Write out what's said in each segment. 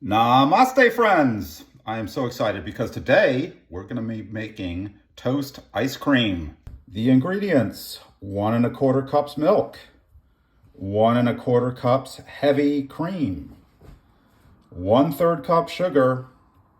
Namaste, friends! I am so excited because today we're going to be making toast ice cream. The ingredients: 1¼ cups milk, 1¼ cups heavy cream, 1/3 cup sugar,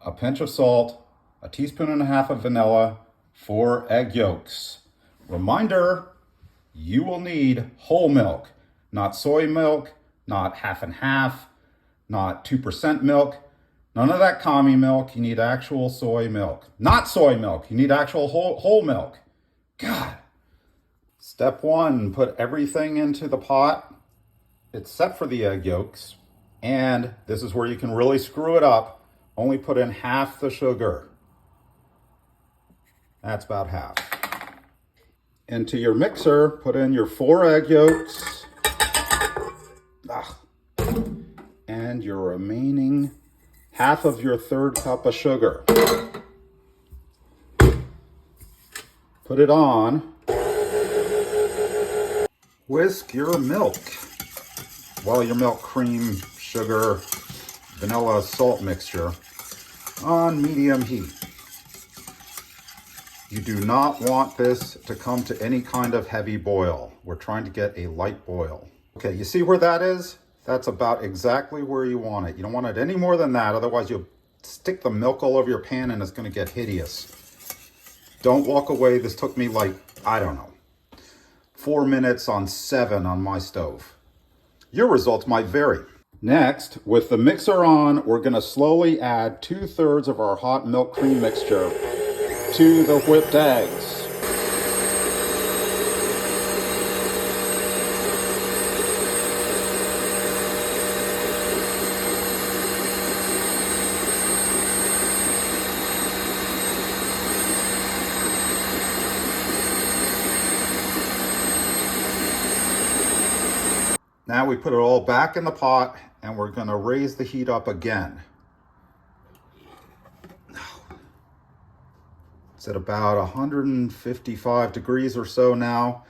a pinch of salt, a teaspoon and a half of vanilla, 4 egg yolks. Reminder, you will need whole milk, not soy milk, not half and half, not 2% milk, none of that commie milk. You need actual soy milk. Not soy milk, you need actual whole milk. God. Step 1, put everything into the pot except for the egg yolks. And this is where you can really screw it up. Only put in half the sugar. That's about half. Into your mixer, put in your 4 egg yolks. And your remaining half of your 1/3 cup of sugar. Put it on. Whisk your milk. Well, your milk, cream, sugar, vanilla, salt mixture on medium heat. You do not want this to come to any kind of heavy boil. We're trying to get a light boil. Okay, you see where that is? That's about exactly where you want it. You don't want it any more than that, otherwise you'll stick the milk all over your pan and it's gonna get hideous. Don't walk away. This took me like, I don't know, 4 minutes on 7 on my stove. Your results might vary. Next, with the mixer on, we're gonna slowly add 2/3 of our hot milk cream mixture to the whipped eggs. Now we put it all back in the pot and we're going to raise the heat up again. It's at about 155 degrees or so now.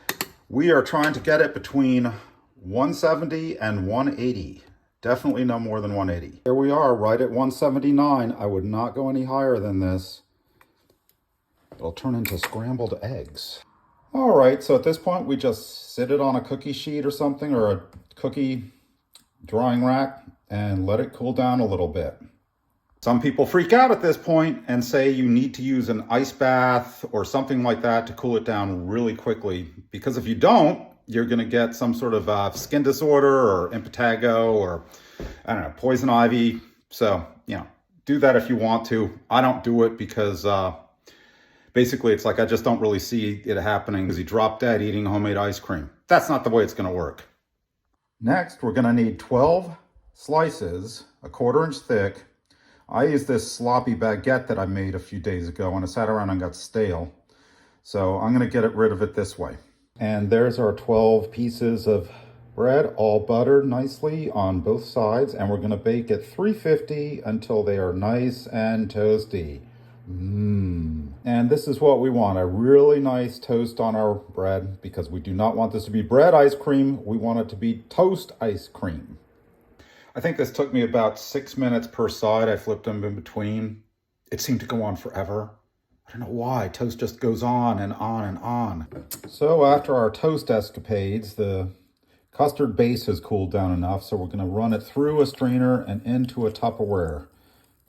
We are trying to get it between 170 and 180. Definitely no more than 180. Here we are, right at 179. I would not go any higher than this. It'll turn into scrambled eggs. All right, so at this point, we just sit it on a cookie sheet or something, or a cookie drying rack, and let it cool down a little bit. Some people freak out at this point and say you need to use an ice bath or something like that to cool it down really quickly, because if you don't, you're gonna get some sort of skin disorder or impetigo or, I don't know, poison ivy. So, do that if you want to. I don't do it because basically it's like I just don't really see it happening because you drop dead eating homemade ice cream. That's not the way it's gonna work. Next, we're gonna need 12 slices, 1/4 inch thick. I use this sloppy baguette that I made a few days ago and it sat around and got stale. So I'm gonna get rid of it this way. And there's our 12 pieces of bread, all buttered nicely on both sides. And we're gonna bake at 350 until they are nice and toasty. And this is what we want, a really nice toast on our bread, because we do not want this to be bread ice cream. We want it to be toast ice cream. I think this took me about 6 minutes per side. I flipped them in between. It seemed to go on forever. I don't know why. Toast just goes on and on and on. So after our toast escapades, the custard base has cooled down enough, so we're gonna run it through a strainer and into a Tupperware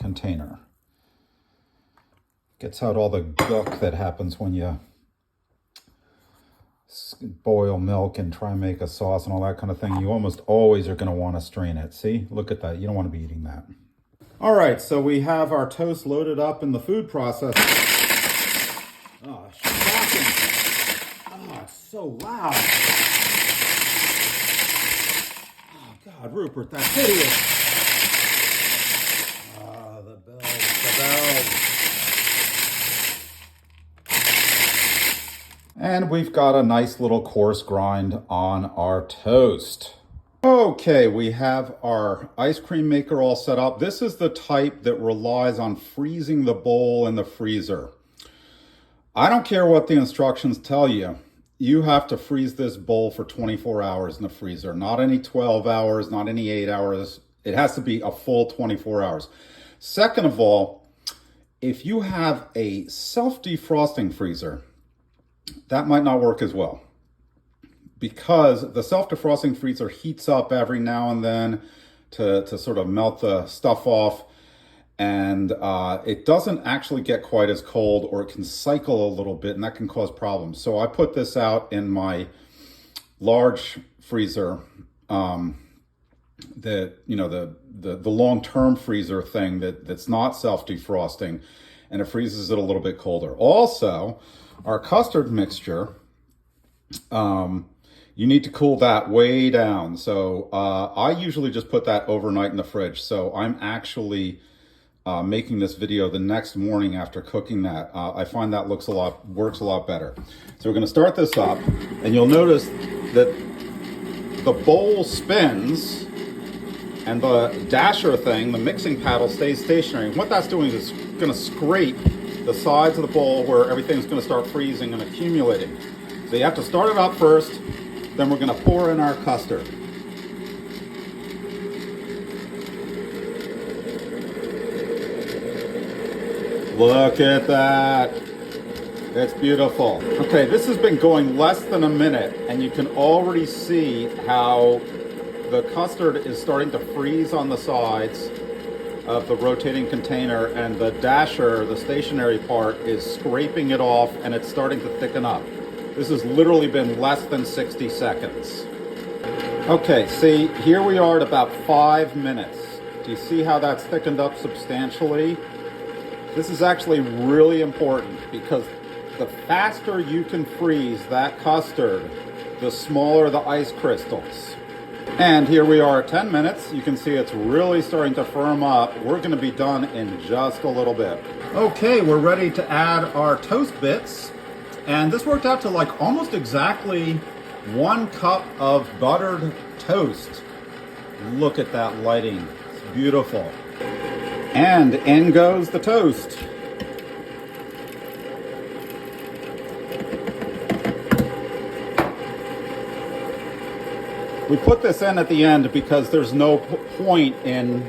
container. Gets out all the gunk that happens when you boil milk and try and make a sauce and all that kind of thing. You almost always are going to want to strain it. See, look at that. You don't want to be eating that. All right, so we have our toast loaded up in the food processor. Oh, shocking. Oh, it's so loud. Oh, God, Rupert, that's hideous. Ah, the bells, the bells. And we've got a nice little coarse grind on our toast. Okay, we have our ice cream maker all set up. This is the type that relies on freezing the bowl in the freezer. I don't care what the instructions tell you. You have to freeze this bowl for 24 hours in the freezer. Not any 12 hours, not any 8 hours. It has to be a full 24 hours. Second of all, if you have a self-defrosting freezer, that might not work as well, because the self-defrosting freezer heats up every now and then to sort of melt the stuff off, and it doesn't actually get quite as cold, or it can cycle a little bit, and that can cause problems. So I put this out in my large freezer, the long-term freezer thing that's not self-defrosting, and it freezes it a little bit colder. Also, our custard mixture, you need to cool that way down. So I usually just put that overnight in the fridge. So I'm actually making this video the next morning after cooking that. I find that works a lot better. So we're going to start this up, and you'll notice that the bowl spins and the dasher thing, the mixing paddle, stays stationary. And what that's doing is it's going to scrape the sides of the bowl where everything's going to start freezing and accumulating. So you have to start it up first, then we're going to pour in our custard. Look at that. It's beautiful. Okay, this has been going less than a minute, and you can already see how the custard is starting to freeze on the sides of the rotating container, and the dasher, the stationary part, is scraping it off, and it's starting to thicken up. This has literally been less than 60 seconds. Okay, see, here we are at about 5 minutes. Do you see how that's thickened up substantially? This is actually really important, because the faster you can freeze that custard, the smaller the ice crystals. And here we are at 10 minutes. You can see it's really starting to firm up. We're going to be done in just a little bit. Okay, we're ready to add our toast bits. And this worked out to like almost exactly 1 cup of buttered toast. Look at that lighting. It's beautiful. And in goes the toast. We put this in at the end because there's no point in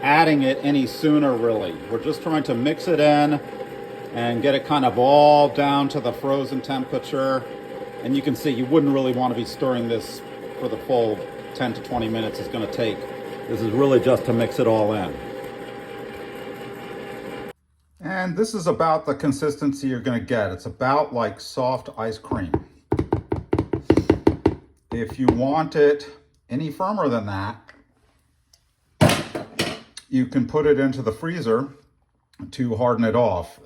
adding it any sooner, really. We're just trying to mix it in and get it kind of all down to the frozen temperature. And you can see you wouldn't really want to be stirring this for the full 10 to 20 minutes it's going to take. This is really just to mix it all in. And this is about the consistency you're going to get. It's about like soft ice cream. If you want it any firmer than that, you can put it into the freezer to harden it off.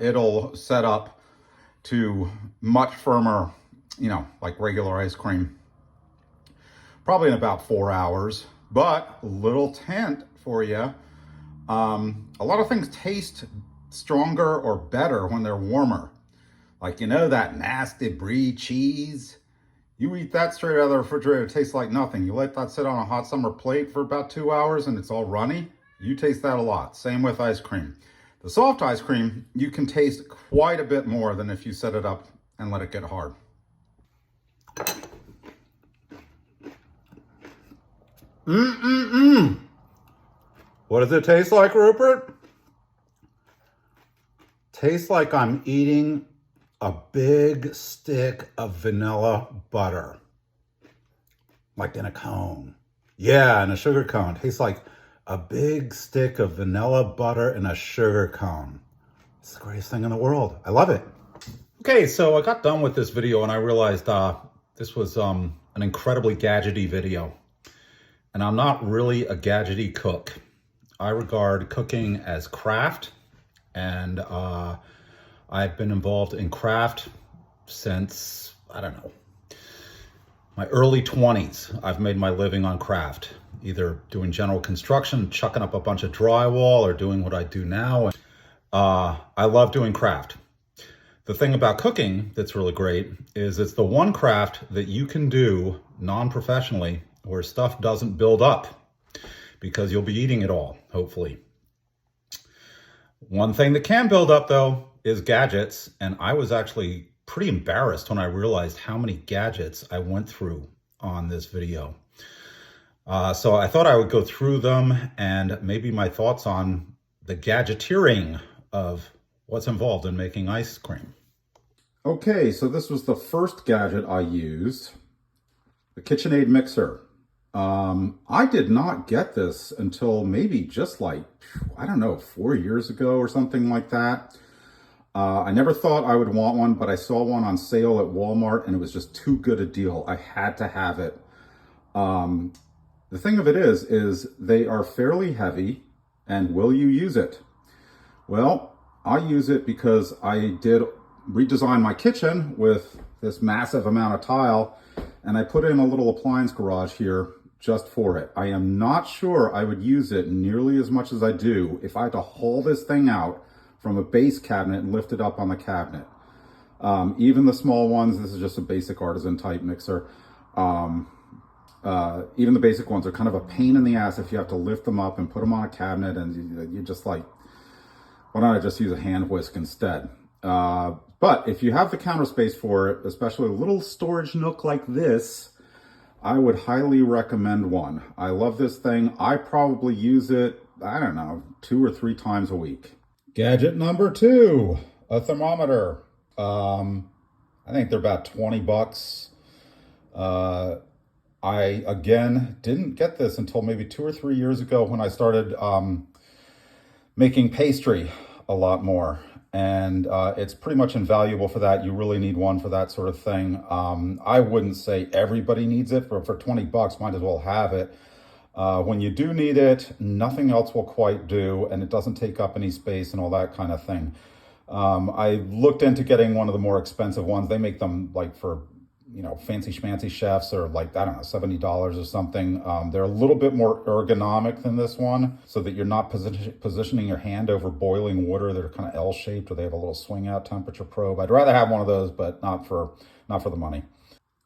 It'll set up to much firmer, like regular ice cream, probably in about 4 hours. But a little hint for you, a lot of things taste stronger or better when they're warmer. Like, that nasty brie cheese? You eat that straight out of the refrigerator, it tastes like nothing. You let that sit on a hot summer plate for about 2 hours and it's all runny. You taste that a lot. Same with ice cream. The soft ice cream, you can taste quite a bit more than if you set it up and let it get hard. What does it taste like, Rupert? Tastes like I'm eating a big stick of vanilla butter. Like in a cone. Yeah, in a sugar cone. Tastes like a big stick of vanilla butter in a sugar cone. It's the greatest thing in the world. I love it. Okay, so I got done with this video and I realized this was an incredibly gadgety video. And I'm not really a gadgety cook. I regard cooking as craft, and I've been involved in craft since, I don't know, my early 20s. I've made my living on craft, either doing general construction, chucking up a bunch of drywall, or doing what I do now. I love doing craft. The thing about cooking that's really great is it's the one craft that you can do non-professionally where stuff doesn't build up, because you'll be eating it all, hopefully. One thing that can build up, though, is gadgets, and I was actually pretty embarrassed when I realized how many gadgets I went through on this video. So I thought I would go through them and maybe my thoughts on the gadgeteering of what's involved in making ice cream. Okay, so this was the first gadget I used, the KitchenAid mixer. I did not get this until maybe just like, I don't know, 4 years ago or something like that. I never thought I would want one, but I saw one on sale at Walmart and it was just too good a deal. I had to have it. The thing of it is they are fairly heavy, and will you use it? Well, I use it because I did redesign my kitchen with this massive amount of tile, and I put in a little appliance garage here just for it. I am not sure I would use it nearly as much as I do if I had to haul this thing out from a base cabinet and lift it up on the cabinet. Even the small ones, this is just a basic artisan type mixer. Even the basic ones are kind of a pain in the ass if you have to lift them up and put them on a cabinet, and you're just like, why don't I just use a hand whisk instead? But if you have the counter space for it, especially a little storage nook like this, I would highly recommend one. I love this thing. I probably use it, I don't know, 2 or 3 times a week. Gadget number 2, a thermometer. I think they're about 20 bucks. I, again, didn't get this until maybe 2 or 3 years ago when I started making pastry a lot more. And it's pretty much invaluable for that. You really need one for that sort of thing. I wouldn't say everybody needs it, but for 20 bucks, might as well have it. When you do need it, nothing else will quite do, and it doesn't take up any space and all that kind of thing. I looked into getting one of the more expensive ones. They make them like for, you know, fancy schmancy chefs, or like, I don't know, $70 or something. They're a little bit more ergonomic than this one, so that you're not positioning your hand over boiling water. They're kind of L-shaped, or they have a little swing out temperature probe. I'd rather have one of those, but not for the money.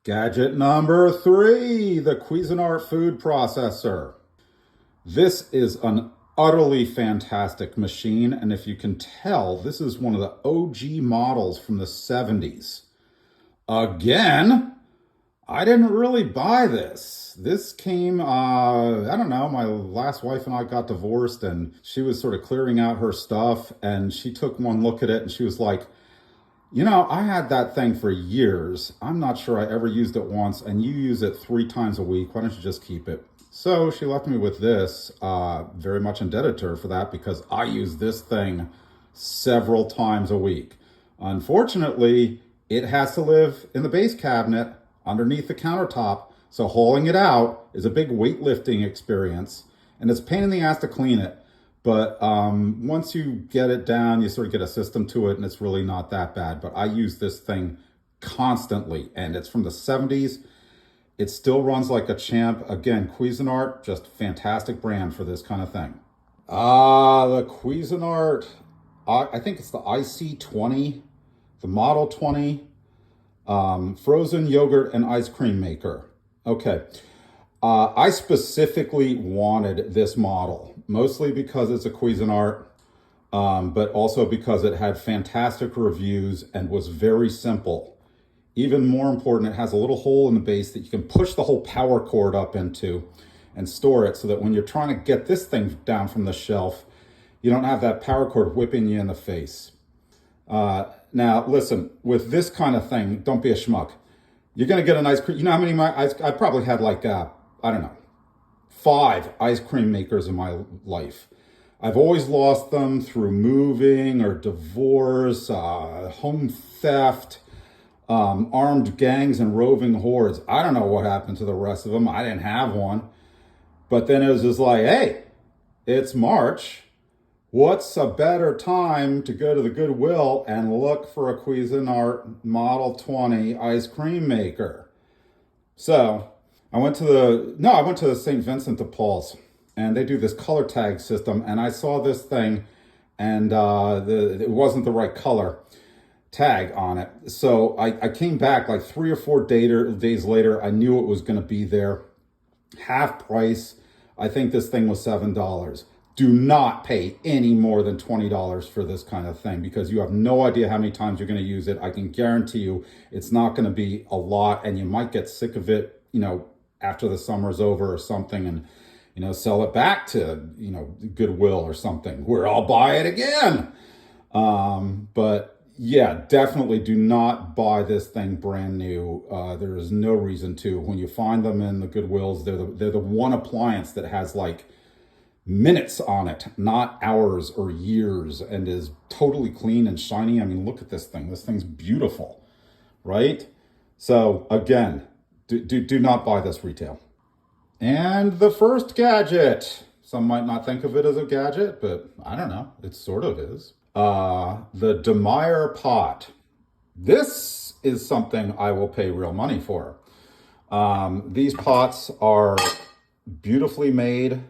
Gadget number 3, the Cuisinart food processor. This is an utterly fantastic machine, and if you can tell, this is one of the OG models from the 70s. Again, I didn't really buy this. This came, I don't know, my last wife and I got divorced, and she was sort of clearing out her stuff, and she took one look at it and she was like, you know, I had that thing for years. I'm not sure I ever used it once, and you use it 3 times a week. Why don't you just keep it? So she left me with this, very much indebted to her for that, because I use this thing several times a week. Unfortunately, it has to live in the base cabinet underneath the countertop, so hauling it out is a big weightlifting experience, and it's a pain in the ass to clean it. But once you get it down, you sort of get a system to it, and it's really not that bad. But I use this thing constantly, and it's from the 70s. It still runs like a champ. Again, Cuisinart, just fantastic brand for this kind of thing. The Cuisinart, I think it's the IC20. The Model 20, frozen yogurt and ice cream maker. Okay, I specifically wanted this model, mostly because it's a Cuisinart, but also because it had fantastic reviews and was very simple. Even more important, it has a little hole in the base that you can push the whole power cord up into and store it, so that when you're trying to get this thing down from the shelf, you don't have that power cord whipping you in the face. Now, listen, with this kind of thing, don't be a schmuck. You're going to get an ice cream. You know how many I probably had like, I don't know, 5 ice cream makers in my life. I've always lost them through moving or divorce, home theft, armed gangs and roving hordes. I don't know what happened to the rest of them. I didn't have one. But then it was just like, hey, it's March. What's a better time to go to the Goodwill and look for a Cuisinart Model 20 ice cream maker? So I went to the St. Vincent de Paul's, and they do this color tag system, and I saw this thing, and it wasn't the right color tag on it. So I came back like 3 or 4 days later. I knew it was going to be there. Half price. I think this thing was $7. Do not pay any more than $20 for this kind of thing, because you have no idea how many times you're going to use it. I can guarantee you it's not going to be a lot, and you might get sick of it, you know, after the summer's over or something and, sell it back to, Goodwill or something where I'll buy it again. But yeah, definitely do not buy this thing brand new. There is no reason to. When you find them in the Goodwills, they're the one appliance that has like minutes on it, not hours or years, and is totally clean and shiny. I mean, look at this thing. This thing's beautiful, right? So again, do not buy this retail. And the first gadget. Some might not think of it as a gadget, but I don't know. It sort of is. The Demeyer pot. This is something I will pay real money for. These pots are beautifully made.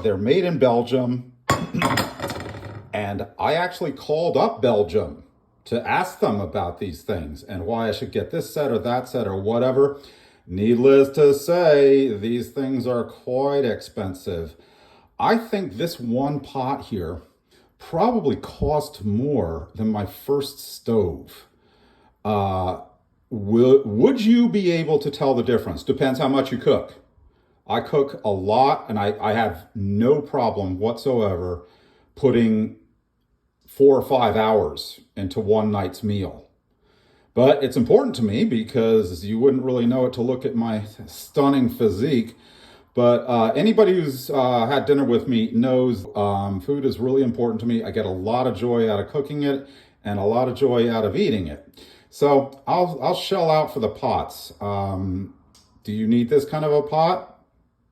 They're made in Belgium. And I actually called up Belgium to ask them about these things and why I should get this set or that set or whatever. Needless to say, these things are quite expensive. I think this one pot here probably cost more than my first stove. Would you be able to tell the difference? Depends how much you cook. I cook a lot, and I have no problem whatsoever putting 4 or 5 hours into one night's meal. But it's important to me because you wouldn't really know it to look at my stunning physique. But anybody who's had dinner with me knows food is really important to me. I get a lot of joy out of cooking it and a lot of joy out of eating it. So I'll shell out for the pots. Do you need this kind of a pot?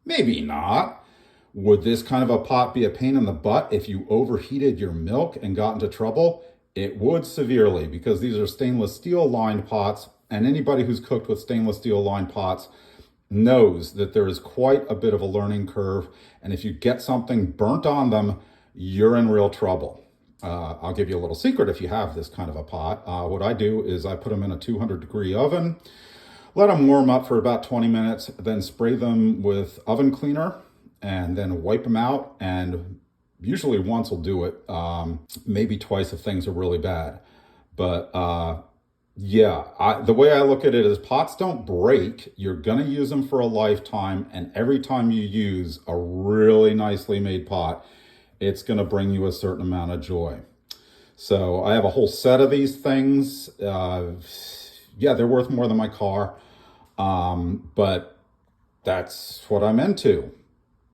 Maybe not. Would this kind of a pot be a pain in the butt if you overheated your milk and got into trouble? It would severely, because these are stainless steel lined pots, and anybody who's cooked with stainless steel lined pots knows that there is quite a bit of a learning curve, and if you get something burnt on them, you're in real trouble. I'll give you a little secret if you have this kind of a pot. What I do is I put them in a 200-degree oven, let them warm up for about 20 minutes, then spray them with oven cleaner, and then wipe them out, and usually once will do it, maybe twice if things are really bad. But yeah, the way I look at it is pots don't break. You're going to use them for a lifetime, and every time you use a really nicely made pot, it's going to bring you a certain amount of joy. So I have a whole set of these things. Yeah, they're worth more than my car, but that's what I'm into.